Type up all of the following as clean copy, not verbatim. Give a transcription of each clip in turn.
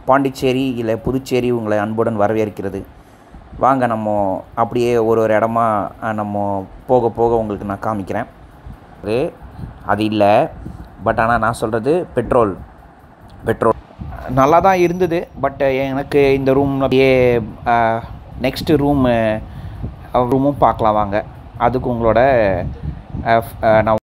பாண்டிச்சேரி இல்லை புதுச்சேரி உங்களை அன்புடன் வரவேற்கிறது. வாங்க நம்ம அப்படியே ஒரு இடமா நம்ம போக போக உங்களுக்கு நான் காமிக்கிறேன். அது இல்லை, பட் ஆனால் நான் சொல்கிறது பெட்ரோல் நல்லா தான் இருந்தது. பட் எனக்கு இந்த ரூம் அப்படியே நெக்ஸ்ட்டு ரூமும் பார்க்கலாம் வாங்க. அதுக்கு உங்களோட நான்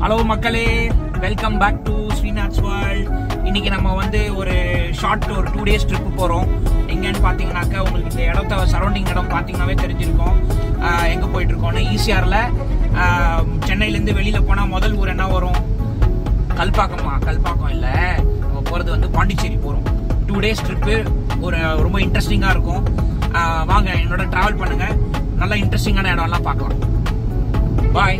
ஹலோ மக்களே, வெல்கம் பேக் டு ஸ்ரீநாத்ஸ் வேர்ல்ட். இன்னைக்கு நம்ம ஒரு ஒரு 2 days ட்ரிப்பு போகிறோம். எங்கன்னு பார்த்தீங்கன்னாக்கா உங்களுக்கு இந்த இடத்த சரௌண்டிங் இடம் பார்த்தீங்கன்னாவே தெரிஞ்சிருக்கும் எங்கே போயிட்டுருக்கோன்னு. ஈசிஆரில் சென்னையிலேருந்து வெளியில் போனால் முதல் ஊர் என்ன வரும்? கல்பாக்கம் இல்லை, நம்ம போகிறது பாண்டிச்சேரி போகிறோம். 2 days ட்ரிப்பு ரொம்ப இன்ட்ரெஸ்டிங்காக இருக்கும். வாங்க என்னோட ட்ராவல் பண்ணுங்கள், நல்லா இன்ட்ரெஸ்டிங்கான இடம்லாம் பார்க்கலாம். பாய்.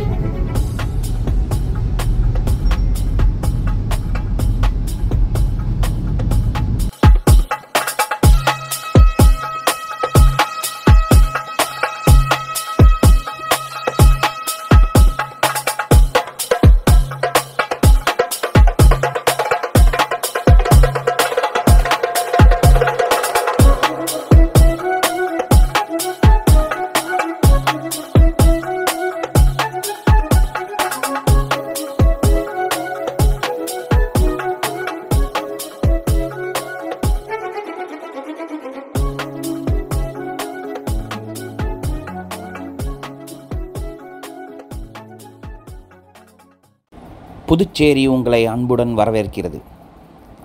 புதுச்சேரி உங்களை அன்புடன் வரவேற்கிறது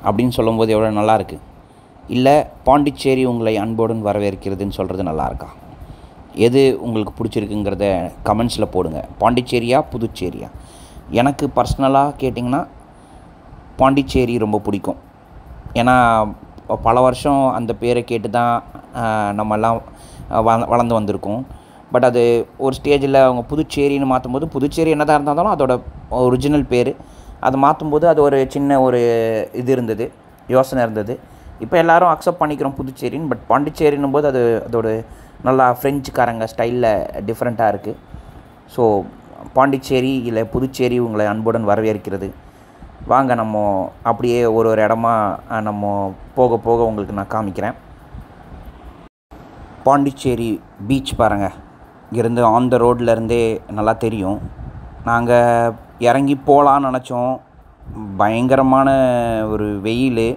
அப்படின்னு சொல்லும்போது எவ்வளோ நல்லா இருக்குது. இல்லை பாண்டிச்சேரி உங்களை அன்புடன் வரவேற்கிறதுன்னு சொல்கிறது நல்லா இருக்கா? எது உங்களுக்கு பிடிச்சிருக்குங்கிறத கமெண்ட்ஸில் போடுங்க. பாண்டிச்சேரியா புதுச்சேரியா? எனக்கு பர்சனலாக கேட்டிங்கன்னா பாண்டிச்சேரி ரொம்ப பிடிக்கும். ஏன்னா பல வருஷம் அந்த பேரை கேட்டு தான் நம்மெல்லாம் வளர்ந்து வந்திருக்கோம். பட் அது ஒரு ஸ்டேஜில் அவங்க புதுச்சேரின்னு மாற்றும்போது, புதுச்சேரி என்னதான் இருந்தாலும் அதோட ஒரிஜினல் பேர் அதை மாற்றும்போது அது ஒரு சின்ன யோசனை இருந்தது. இப்போ எல்லோரும் அக்செப்ட் பண்ணிக்கிறோம் புதுச்சேரின்னு. பட் பாண்டிச்சேரின்னும் போது அதோட நல்லா ஃப்ரெஞ்சுக்காரங்க ஸ்டைலில் டிஃப்ரெண்ட்டாக இருக்குது. ஸோ பாண்டிச்சேரி இல்லை புதுச்சேரி உங்களை அன்புடன் வரவேற்கிறது. வாங்க நம்ம அப்படியே ஒரு இடமா நம்ம போக போக உங்களுக்கு நான் காமிக்கிறேன். பாண்டிச்சேரி பீச் பாருங்கள், இங்கேருந்து ஆன் த ரோட்லேருந்தே நல்லா தெரியும். நாங்கள் இறங்கி போகலான்னு நினச்சோம், பயங்கரமான ஒரு வெயில்.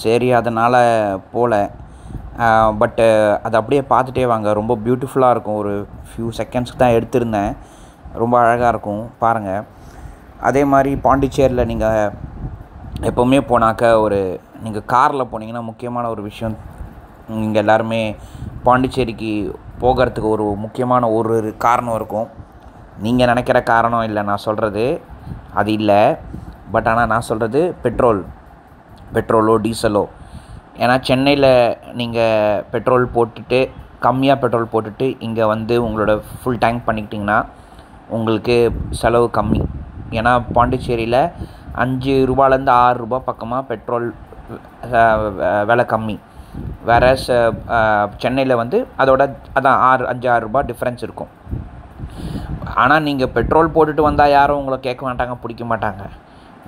சரி அதனால் போகல. பட்டு அதை அப்படியே பார்த்துட்டே வாங்க, ரொம்ப பியூட்டிஃபுல்லாக இருக்கும். ஒரு ஃபியூ செகண்ட்ஸ்க்கு தான் எடுத்திருந்தேன், ரொம்ப அழகாக இருக்கும் பாருங்கள். அதே மாதிரி பாண்டிச்சேரியில் நீங்கள் எப்போவுமே போனாக்க நீங்கள் காரில் போனீங்கன்னா முக்கியமான ஒரு விஷயம், இங்கே எல்லாருமே பாண்டிச்சேரிக்கு போகிறதுக்கு ஒரு முக்கியமான ஒரு காரணம் இருக்கும். நீங்கள் நினைக்கிற காரணம் இல்லை நான் சொல்கிறது, அது இல்லை. பட் ஆனால் நான் சொல்கிறது பெட்ரோலோ டீசலோ. ஏன்னா சென்னையில் நீங்கள் கம்மியாக பெட்ரோல் போட்டுட்டு இங்கே உங்களோட ஃபுல் டேங்க் பண்ணிக்கிட்டிங்கன்னா உங்களுக்கு செலவு கம்மி. ஏன்னா பாண்டிச்சேரியில் 5 ரூபாலேருந்து 6 ரூபா பக்கமாக பெட்ரோல் விலை கம்மி. வேறு சென்னையில் அதான் 5-6 ரூபா டிஃப்ரென்ஸ் இருக்கும். ஆனால் நீங்கள் பெட்ரோல் போட்டுட்டு வந்தால் யாரும் உங்களை கேட்க மாட்டாங்க, பிடிக்க மாட்டாங்க.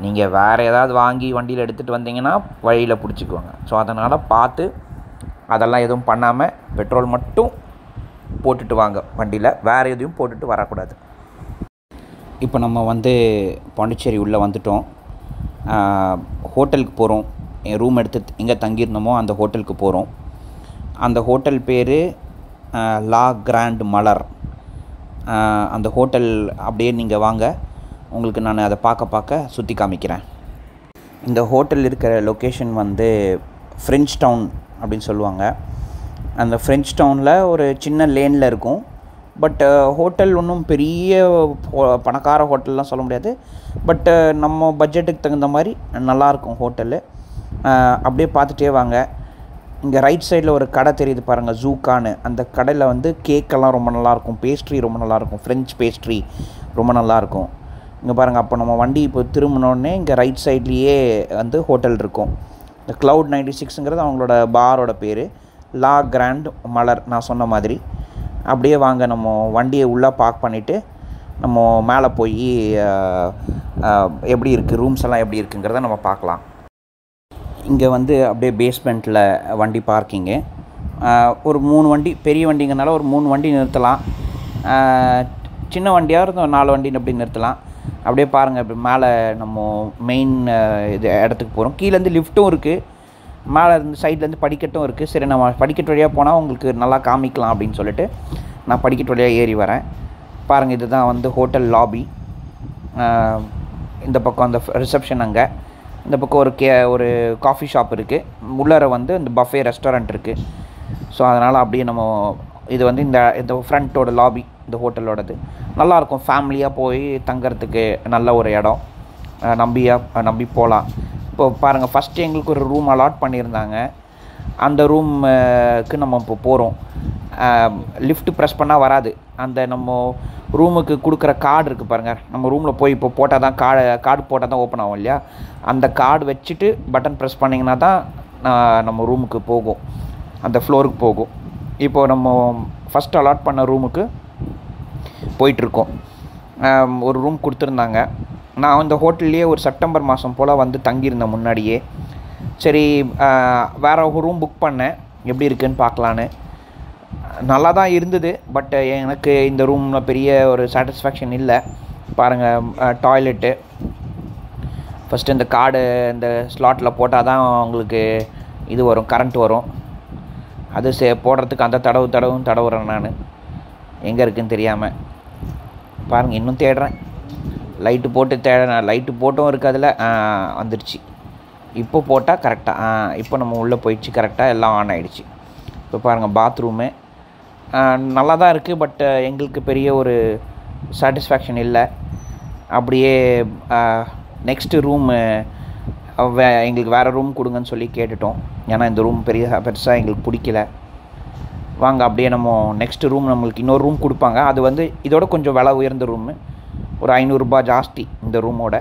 நீங்கள் வேறு ஏதாவது வாங்கி வண்டியில் எடுத்துகிட்டு வந்தீங்கன்னா வழியில் பிடிச்சிக்குவாங்க. ஸோ அதனால் பார்த்து அதெல்லாம் எதுவும் பண்ணாமல் பெட்ரோல் மட்டும் போட்டுட்டு வாங்க வண்டியில், வேறு எதையும் போட்டுட்டு வரக்கூடாது. இப்போ நம்ம பாண்டிச்சேரி உள்ளே வந்துட்டோம். ஹோட்டலுக்கு போகிறோம். ரூம் எடுத்து எங்கே தங்கியிருந்தோமோ அந்த ஹோட்டலுக்கு போகிறோம். அந்த ஹோட்டல் பேர் லா கிராண்ட் மலர். அந்த ஹோட்டல் அப்படியே நீங்கள் வாங்க, உங்களுக்கு நான் அதை பார்க்க சுற்றி காமிக்கிறேன். இந்த ஹோட்டல் இருக்கிற லொக்கேஷன் ஃப்ரெஞ்ச் டவுன் அப்படின்னு சொல்லுவாங்க. அந்த ஃப்ரெஞ்ச் டவுனில் ஒரு சின்ன லேனில் இருக்கும். பட் ஹோட்டல் ஒன்றும் பெரிய பணக்கார ஹோட்டல்லாம் சொல்ல முடியாது. பட் நம்ம பட்ஜெட்டுக்கு தகுந்த மாதிரி நல்லாயிருக்கும் ஹோட்டலு. அப்படியே பார்த்துட்டே வாங்க. இங்கே ரைட் சைடில் ஒரு கடை தெரியுது பாருங்கள், ஜூக்கான்னு. அந்த கடையில் வந்து கேக்கெல்லாம் ரொம்ப நல்லாயிருக்கும், பேஸ்ட்ரி ரொம்ப நல்லாயிருக்கும், ஃப்ரெஞ்ச் பேஸ்ட்ரி ரொம்ப நல்லாயிருக்கும். இங்கே பாருங்கள், அப்போ நம்ம வண்டி இப்போ திரும்பினோடனே இங்கே ரைட் சைட்லேயே வந்து ஹோட்டல் இருக்கும். இந்த Cloud 96ங்கிறது அவங்களோட பாரோட பேர். லா கிராண்ட் மலர் நான் சொன்ன மாதிரி. அப்படியே வாங்க, நம்ம வண்டியை உள்ளே பார்க் பண்ணிவிட்டு நம்ம மேலே போய் எப்படி இருக்குது, ரூம்ஸ் எல்லாம் எப்படி இருக்குங்கிறத நம்ம பார்க்கலாம். இங்கே வந்து அப்படியே பேஸ்மெண்ட்டில் வண்டி பார்க்கிங்கு. ஒரு 3 வண்டி, பெரிய வண்டிங்கிறனால ஒரு 3 வண்டி நிறுத்தலாம். சின்ன வண்டியாக இருந்தால் 4 வண்டின்னு அப்படி நிறுத்தலாம். அப்படியே பாருங்கள், இப்படி மேலே நம்ம மெயின் இது இடத்துக்கு போகிறோம். கீழேருந்து லிஃப்ட்டும் இருக்குது, மேலே இருந்து சைட்லேருந்து படிக்கட்டும் இருக்குது. சரி, நம்ம படிக்கட்டு வழியாக போனால் உங்களுக்கு நல்லா காமிக்கலாம் அப்படின்னு சொல்லிட்டு நான் படிக்கட்டு வழியாக ஏறி வரேன். பாருங்கள், இதுதான் வந்து ஹோட்டல் லாபி. இந்த பக்கம் அந்த ரிசப்ஷன், அங்கே இந்த பக்கம் ஒரு காஃபி ஷாப் இருக்குது. உள்ளார வந்து இந்த பஃபே ரெஸ்டாரண்ட் இருக்குது. ஸோ அதனால் அப்படியே நம்ம இது வந்து இந்த ஃப்ரண்ட்டோட லாபி இந்த ஹோட்டலோடது நல்லாயிருக்கும். ஃபேமிலியாக போய் தங்கிறதுக்கு நல்ல ஒரு இடம், நம்பி போகலாம். இப்போ பாருங்கள், ஃபஸ்ட்டு எங்களுக்கு ஒரு ரூம் அலாட் பண்ணியிருந்தாங்க. அந்த ரூமுக்கு நம்ம இப்போ போகிறோம். லிஃப்ட் ப்ரெஸ் பண்ணால் வராது. அந்த நம்ம ரூமுக்கு கொடுக்குற கார்டு இருக்குது பாருங்கள், நம்ம ரூமில் போய் இப்போ போட்டால் தான் கார்டு போட்டால் தான் ஓப்பன் ஆகும் இல்லையா? அந்த கார்டு வச்சுட்டு பட்டன் ப்ரெஸ் பண்ணிங்கன்னா தான் நம்ம ரூமுக்கு போகும், அந்த ஃப்ளோருக்கு போகும். இப்போது நம்ம ஃபஸ்ட்டு அலாட் பண்ண ரூமுக்கு போயிட்டுருக்கோம். ஒரு ரூம் கொடுத்துருந்தாங்க. நான் இந்த ஹோட்டல்லையே ஒரு செப்டம்பர் மாதம் போல் வந்து தங்கியிருந்தேன் முன்னாடியே. சரி, வேறு ஒரு ரூம் புக் பண்ணேன், எப்படி இருக்குதுன்னு பார்க்கலான்னு. நல்லா தான் இருந்தது. பட் எனக்கு இந்த ரூமில் பெரிய ஒரு சாட்டிஸ்ஃபேக்ஷன் இல்லை. பாருங்கள், டாய்லெட்டு ஃபஸ்ட்டு இந்த கார்டு இந்த ஸ்லாட்டில் போட்டால் தான் உங்களுக்கு இது வரும், கரண்ட் வரும். அது போடுறதுக்கு அந்த தடவுறேன் நான், எங்கே இருக்குதுன்னு தெரியாமல். பாருங்கள், இன்னும் தேடுறேன். லைட்டு போட்டு தேடுறேன், லைட்டு போட்டும் இருக்குது அதில். வந்துடுச்சு. இப்போ போட்டால் கரெக்டாக, இப்போ நம்ம உள்ளே போயிடுச்சு, கரெக்டாக எல்லாம் ஆன் ஆகிடுச்சு. இப்போ பாருங்கள், பாத்ரூமு நல்லா தான் இருக்குது. பட் எங்களுக்கு பெரிய ஒரு சாட்டிஸ்ஃபேக்ஷன் இல்லை. அப்படியே நெக்ஸ்ட்டு ரூமு எங்களுக்கு வேறு ரூம் கொடுங்கன்னு சொல்லி கேட்டுட்டோம். ஏன்னா இந்த ரூம் பெருசாக எங்களுக்கு பிடிக்கல. வாங்க, அப்படியே நம்ம நெக்ஸ்ட்டு ரூம் நம்மளுக்கு இன்னொரு ரூம் கொடுப்பாங்க. அது வந்து இதோட கொஞ்சம் விலை உயர்ந்த ரூமு, ஒரு 500 ரூபாய் ஜாஸ்தி இந்த ரூமோட.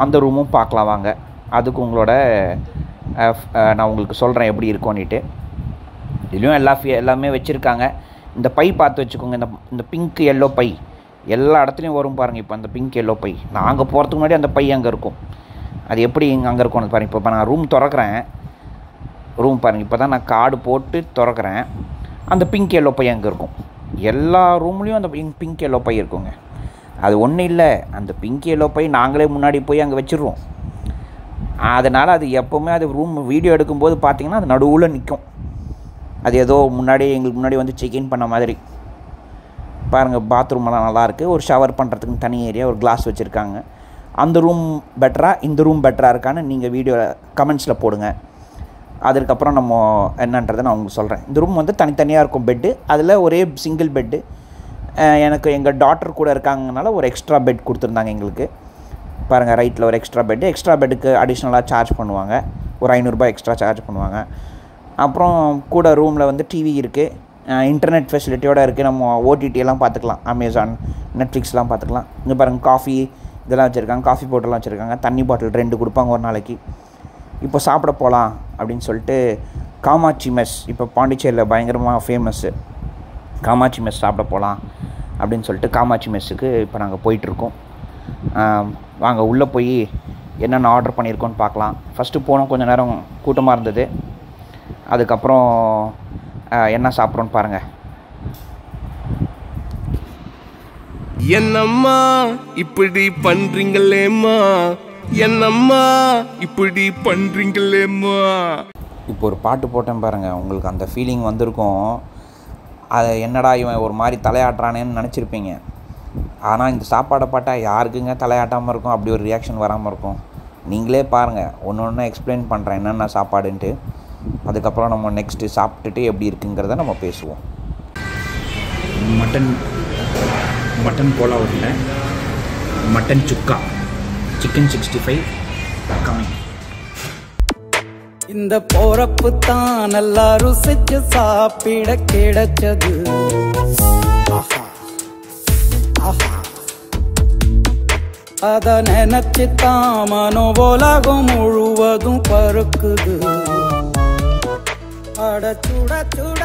அந்த ரூமும் பார்க்கலாம் வாங்க. அதுக்கு உங்களோட நான் உங்களுக்கு சொல்கிறேன் எப்படி இருக்கோன்னிட்டு. இதுலேயும் எல்லாமே வச்சுருக்காங்க. இந்த பை பார்த்து வச்சுக்கோங்க, இந்த பிங்க் எல்லோ பை எல்லா இடத்துலையும் வரும் பாருங்கள். இப்போ அந்த பிங்க் எல்லோ பை நாங்கள் போகிறதுக்கு முன்னாடி அந்த பை அங்கே இருக்கும். அது எப்படி அங்கே இருக்கும்னு பாருங்கள். இப்போ நான் ரூம் திறக்கிறேன், ரூம் பாருங்கள், இப்போ தான் நான் கார்டு போட்டு திறக்கிறேன். அந்த பிங்க் எல்லோ பை அங்கே இருக்கும். எல்லா ரூம்லேயும் அந்த பிங்க் எல்லோ பை இருக்குங்க. அது ஒன்றும் இல்லை, அந்த பிங்க் எல்லோ பை நாங்களே முன்னாடி போய் அங்கே வச்சுருவோம். அதனால் அது எப்போவுமே அது ரூம் வீடியோ எடுக்கும்போது பார்த்திங்கன்னா அது நடுவில் நிற்கும். அது ஏதோ எங்களுக்கு முன்னாடி வந்து செக்இன் பண்ண மாதிரி. பாருங்கள், பாத்ரூமெல்லாம் நல்லாயிருக்கு. ஒரு ஷவர் பண்ணுறதுக்கு தனி ஏரியா, ஒரு கிளாஸ் வச்சுருக்காங்க. அந்த ரூம் பெட்டராக இந்த ரூம் பெட்டராக இருக்கான்னு நீங்கள் வீடியோ கமெண்ட்ஸில் போடுங்க. அதுக்கப்புறம் நம்ம என்னன்றதை நான் உங்களுக்கு சொல்கிறேன். இந்த ரூம் வந்து தனித்தனியாக இருக்கும் பெட்டு, அதில் ஒரே சிங்கிள் பெட்டு. எனக்கு எங்கள் டாட்டர் கூட இருக்காங்கனால ஒரு எக்ஸ்ட்ரா பெட் கொடுத்துருந்தாங்க எங்களுக்கு. பாருங்கள், ரைட்டில் ஒரு எக்ஸ்ட்ரா பெட்டுக்கு அடிஷ்னலாக சார்ஜ் பண்ணுவாங்க, ஒரு 500 ரூபாய் எக்ஸ்ட்ரா சார்ஜ் பண்ணுவாங்க. அப்புறம் கூட ரூமில் வந்து டிவி இருக்குது, இன்டர்நெட் ஃபெசிலிட்டியோடு இருக்குது. நம்ம ஓடிடியெல்லாம் பார்த்துக்கலாம், அமேசான், நெட்ஃப்ளிக்ஸ்லாம் பார்த்துக்கலாம். இங்கே பாருங்கள், காஃபி இதெல்லாம் வச்சுருக்காங்க, காஃபி பவுடர்லாம் வச்சுருக்காங்க. தண்ணி பாட்டில் 2 கொடுப்பாங்க ஒரு நாளைக்கு. இப்போ சாப்பிட போகலாம் அப்படின்னு சொல்லிட்டு காமாட்சி மெஸ் இப்போ பாண்டிச்சேரியில் பயங்கரமாக ஃபேமஸ்ஸு. காமாட்சி மெஸ் சாப்பிட போகலாம் அப்படின்னு சொல்லிட்டு காமாட்சி மெஸ்ஸுக்கு இப்போ நாங்கள் போயிட்டுருக்கோம். வாங்க உள்ளே போய் என்னென்ன ஆர்டர் பண்ணியிருக்கோன்னு பார்க்கலாம். ஃபஸ்ட்டு போனோம், கொஞ்சம் நேரம் கூட்டமாக இருந்தது. அதுக்கப்புறம் என்ன சாப்பிட்றோன்னு பாருங்கள். என்னம்மா இப்படி பண்றீங்களேம்மா, என்னம்மா இப்படி பண்றீங்களேம்மா. இப்போ ஒரு பாட்டு போட்டேன் பாருங்கள், உங்களுக்கு அந்த ஃபீலிங் வந்திருக்கும். அதை என்னடா இவன் ஒரு மாதிரி தலையாட்டுறானேன்னு நினச்சிருப்பீங்க. ஆனால் இந்த சாப்பாடை பார்த்தா யாருக்குங்க தலையாட்டாமல் இருக்கும், அப்படி ஒரு ரியாக்ஷன் வராமல் இருக்கும். நீங்களே பாருங்கள், ஒன்று எக்ஸ்பிளைன் பண்ணுறேன் என்னென்ன சாப்பாடுன்ட்டு. அதுக்கப்புறம் நம்ம நெக்ஸ்ட்டு சாப்பிட்டுட்டு எப்படி இருக்குங்கிறத நம்ம பேசுவோம். மட்டன் கோலா உருண்டை, மட்டன் சுக்கா, சிக்கன் 65 கம்மிங். இந்த போறப்பு தான் நல்லா ருசிச்சு சாப்பிட கிடைச்சது. அத நினைச்சு தான் மனோ உலகம் முழுவதும் பருக்குது. அட சுட சுட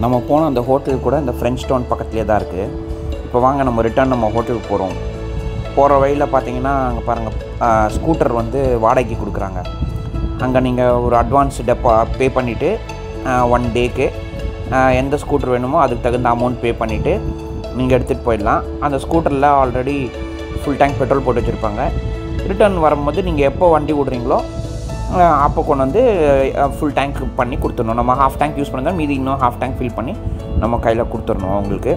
நம்ம போன அந்த ஹோட்டல் கூட இந்த ஃப்ரெஞ்ச் டவுன் பக்கத்துலேயே தான் இருக்குது. இப்போ வாங்க நம்ம ரிட்டர்ன் நம்ம ஹோட்டலுக்கு போகிறோம். போகிற வழியில் பார்த்தீங்கன்னா அங்கே பாருங்கள், ஸ்கூட்டர் வந்து வாடகைக்கு கொடுக்குறாங்க. அங்கே நீங்கள் ஒரு அட்வான்ஸ் பே பண்ணிவிட்டு 1 டேக்கு எந்த ஸ்கூட்டர் வேணுமோ அதுக்கு தகுந்த அமௌண்ட் பே பண்ணிவிட்டு நீங்கள் எடுத்துகிட்டு போயிடலாம். அந்த ஸ்கூட்டரில் ஆல்ரெடி ஃபுல் டேங்க் பெட்ரோல் போட்டு வச்சுருப்பாங்க. ரிட்டர்ன் வரும்போது நீங்கள் எப்போ வண்டி விட்றீங்களோ அப்போ கொண்டு வந்து ஃபுல் டேங்க் பண்ணி கொடுத்துடணும். நம்ம ஹாஃப் டேங்க் யூஸ் பண்ணியிருந்தால் மீதி இன்னும் ஹாஃப் டேங்க் ஃபில் பண்ணி நம்ம கையில் கொடுத்துடணும் அவங்களுக்கு.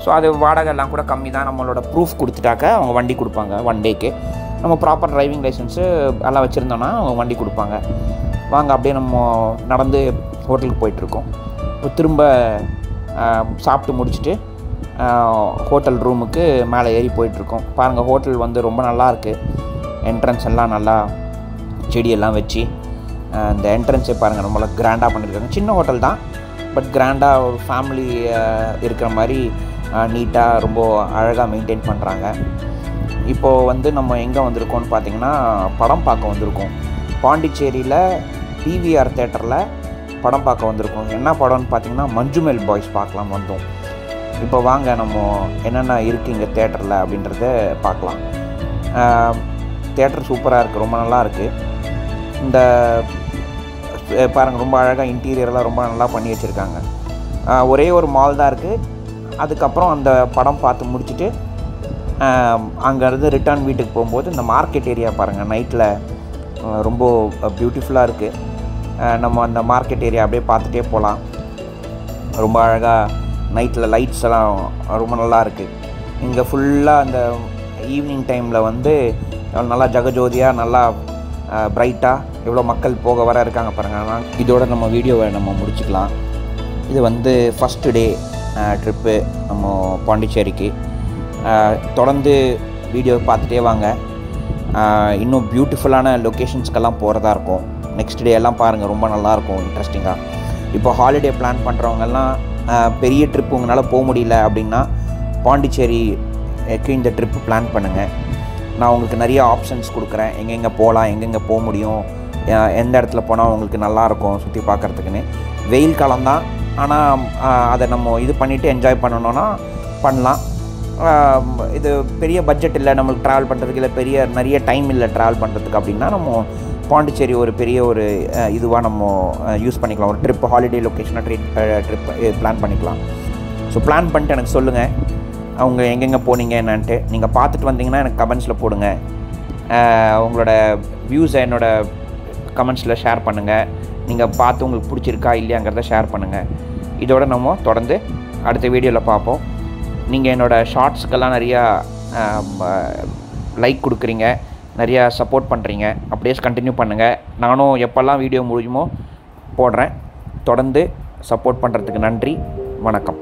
ஸோ அது வாடகைலாம் கூட கம்மி தான். நம்மளோட ப்ரூஃப் கொடுத்துட்டாக்க அவங்க வண்டி கொடுப்பாங்க 1 டேக்கு. நம்ம ப்ராப்பர் டிரைவிங் லைசன்ஸு எல்லாம் வச்சுருந்தோன்னா அவங்க வண்டி கொடுப்பாங்க. வாங்க அப்படியே நம்ம நடந்து ஹோட்டலுக்கு போயிட்டுருக்கோம். திரும்ப சாப்பிட்டு முடிச்சுட்டு ஹோட்டல் ரூமுக்கு மேலே ஏறி போயிட்டுருக்கோம். பாருங்கள், ஹோட்டல் வந்து ரொம்ப நல்லாயிருக்கு. என்ட்ரன்ஸ் எல்லாம் நல்லா செடியெல்லாம் வச்சு இந்த என்ட்ரன்ஸே பாருங்கள் நம்மள கிராண்டாக பண்ணியிருக்காங்க. சின்ன ஹோட்டல் தான், பட் கிராண்டாக ஒரு ஃபேமிலி இருக்கிற மாதிரி நீட்டாக ரொம்ப அழகாக மெயின்டைன் பண்ணுறாங்க. இப்போது வந்து நம்ம எங்கே வந்திருக்கோம்னு பார்த்திங்கன்னா படம் பார்க்க வந்திருக்கோம். பாண்டிச்சேரியில் பிவிஆர் தேட்டரில் படம் பார்க்க வந்திருக்கோம். என்ன படம்னு பார்த்திங்கன்னா மஞ்சுமெல் பாய்ஸ் பார்க்கலாம் வந்தோம். இப்போ வாங்க நம்ம என்னென்ன இருக்குது இங்கே தேட்டரில் அப்படின்றத பார்க்கலாம். தேட்டர் சூப்பராக இருக்குது, ரொம்ப நல்லா இருக்குது. இந்த பாருங்கள் ரொம்ப அழகாக இன்டீரியரெலாம் ரொம்ப நல்லா பண்ணி வச்சுருக்காங்க. ஒரே ஒரு மால் தான் இருக்குது. அதுக்கப்புறம் அந்த படம் பார்த்து முடிச்சுட்டு அங்கேருந்து ரிட்டர்ன் வீட்டுக்கு போகும்போது இந்த மார்க்கெட் ஏரியா பாருங்கள், நைட்டில் ரொம்ப பியூட்டிஃபுல்லாக இருக்குது. நம்ம அந்த மார்க்கெட் ஏரியா அப்படியே பார்த்துட்டே போகலாம். ரொம்ப அழகாக நைட்டில் லைட்ஸ் எல்லாம் ரொம்ப நல்லா இருக்குது. இங்கே ஃபுல்லாக அந்த ஈவினிங் டைமில் வந்து நல்லா ஜகஜோதியாக நல்லா பிரைட்டாக எவ்வளோ மக்கள் போக வர இருக்காங்க பாருங்கள். இதோட நம்ம வீடியோவை நம்ம முடிச்சுக்கலாம். இது வந்து ஃபஸ்ட்டு டே ட்ரிப்பு நம்ம பாண்டிச்சேரிக்கு. தொடர்ந்து வீடியோ பார்த்துட்டே வாங்க. இன்னும் பியூட்டிஃபுல்லான லொக்கேஷன்ஸ்க்கெல்லாம் போகிறதா இருக்கும். நெக்ஸ்ட் டே எல்லாம் பாருங்கள், ரொம்ப நல்லாயிருக்கும், இன்ட்ரெஸ்டிங்காக. இப்போ ஹாலிடே பிளான் பண்ணுறவங்கெல்லாம் பெரிய ட்ரிப்பு உங்களால் போக முடியல அப்படின்னா பாண்டிச்சேரிக்கு இந்த ட்ரிப்பு பிளான் பண்ணுங்கள். நான் உங்களுக்கு நிறைய ஆப்ஷன்ஸ் கொடுக்குறேன், எங்கெங்கே போகலாம், எங்கெங்கே போக முடியும், எந்த இடத்துல போனால் உங்களுக்கு நல்லாயிருக்கும் சுற்றி பார்க்குறதுக்குன்னு. வெயில் காலம்தான், ஆனால் அதை நம்ம இது பண்ணிவிட்டு என்ஜாய் பண்ணணுன்னா பண்ணலாம். இது பெரிய பட்ஜெட் இல்லை நம்மளுக்கு ட்ராவல் பண்ணுறதுக்கு, இல்லை நிறைய டைம் இல்லை ட்ராவல் பண்ணுறதுக்கு அப்படின்னா நம்ம பாண்டிச்சேரி ஒரு பெரிய ஒரு இதுவாக நம்ம யூஸ் பண்ணிக்கலாம். ஒரு ட்ரிப் ஹாலிடே லொக்கேஷனாக ட்ரிப் பிளான் பண்ணிக்கலாம். ஸோ பிளான் பண்ணிட்டு எனக்கு சொல்லுங்கள் அவங்க எங்கெங்கே போனீங்க என்னான்ட்டு. நீங்கள் பார்த்துட்டு வந்தீங்கன்னா எனக்கு கமெண்ட்ஸில் போடுங்க. உங்களோட வியூஸை என்னோடய கமெண்ட்ஸில் ஷேர் பண்ணுங்கள். நீங்கள் பார்த்து உங்களுக்கு பிடிச்சிருக்கா இல்லையாங்கிறத ஷேர் பண்ணுங்கள். இதோட நம்ம தொடர்ந்து அடுத்த வீடியோவில் பார்ப்போம். நீங்கள் என்னோடய ஷார்ட்ஸ்க்கெல்லாம் நிறையா லைக் கொடுக்குறீங்க, நிறையா சப்போர்ட் பண்ணுறீங்க. அப்படியே கண்டினியூ பண்ணுங்கள். நானும் எப்போல்லாம் வீடியோ முடியுமோ போடுறேன். தொடர்ந்து சப்போர்ட் பண்ணுறதுக்கு நன்றி. வணக்கம்.